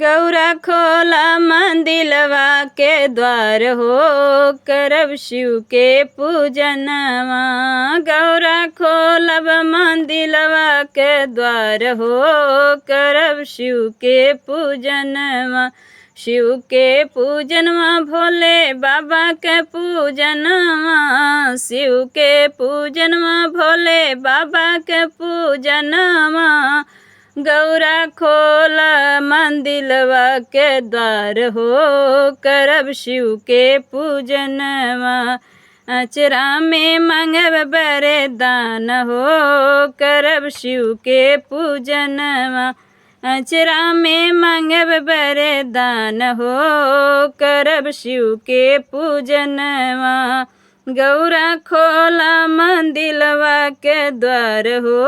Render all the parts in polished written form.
गौरा खोला मंदिलवा के द्वार हो, करब शिव के पूजनवा। गौरा खोलब मंदिलवा के द्वार हो, करब शिव के पूजनवा। शिव के पूजनवा भोले बाबा के पूजनवा। शिव के पूजनवा भोले बाबा के पूजनवा। गौरा खोला मंदिलवा के द्वार हो, करब शिव के पूजनवा। अचरा में मंगब वरदान हो, करब शिव के पूजनवा। अचरा में मंगब वरदान हो, करब शिव के पूजनवा। गौरा खोला मंदिलवा के द्वार हो,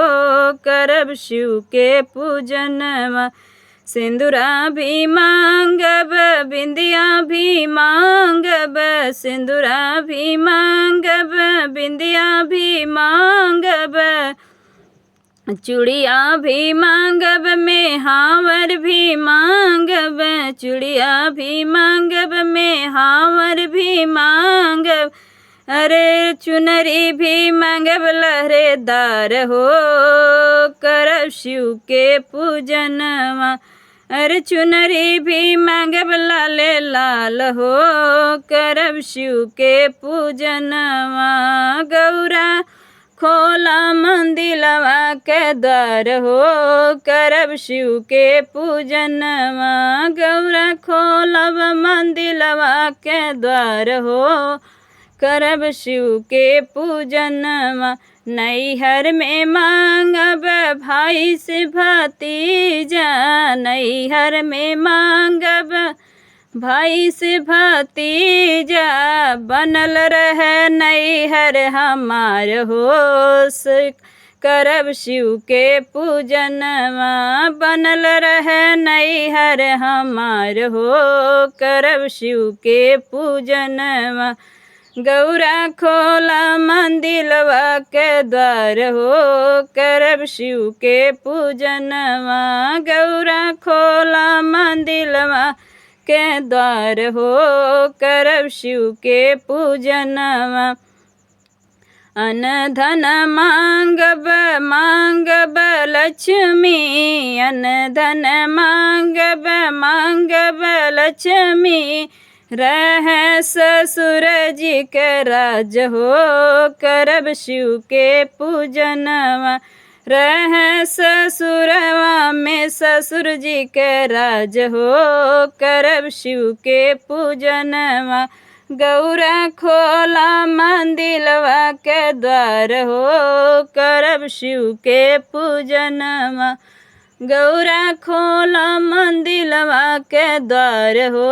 करब शिव के पूजनवा। सिंदूरा भी मांगब बिंदिया भी मांगब, सिंदूरा भी मांगब बिंदिया भी मांगब। चूड़िया भी मांगब मेहावर भी मांगब, चूड़िया भी मांगब मेहावर भी मांगब। अरे चुनरी भी मांगब लहरेदार हो, करब शिव के पूजनवा। अरे चुनरी भी मांगब लाले लाल हो, करब शिव के पूजनवा। गौरा खोला मंदिलवा के द्वार हो, करब शिव के पूजनवा। गौरा खोलब मंदिलवा के द्वार हो, करब शिव के पूजनवा। नैहर में मांगब भाई से भतीजा, नैहर में मांगब भाई से भतीजा। बनल रहे नैहर हमार हो, करब शिव के पूजनवा। बनल रहे नैहर हमार हो, करब शिव के पूजनवा। गौरा खोला मंदिलवा के द्वार हो, करब शिव के पूजनवा। गौरा खोला मंदिलवा के द्वार हो, करब शिव के पूजनवा। अन धन मांगब मांगब लक्ष्मी, अन धन मांगब मांगब लक्ष्मी। रहे ससुर जी के राज हो, करब शिव के पूजनवा। रहे ससुरवा में ससुर जी के राज हो, करब शिव के पूजनवा। गौरा खोला मंदिलवा के द्वार हो, करब शिव के पूजनवा। गौरा खोला मंदिलवा के द्वार हो,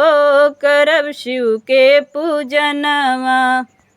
करब शिव के पूजनवा।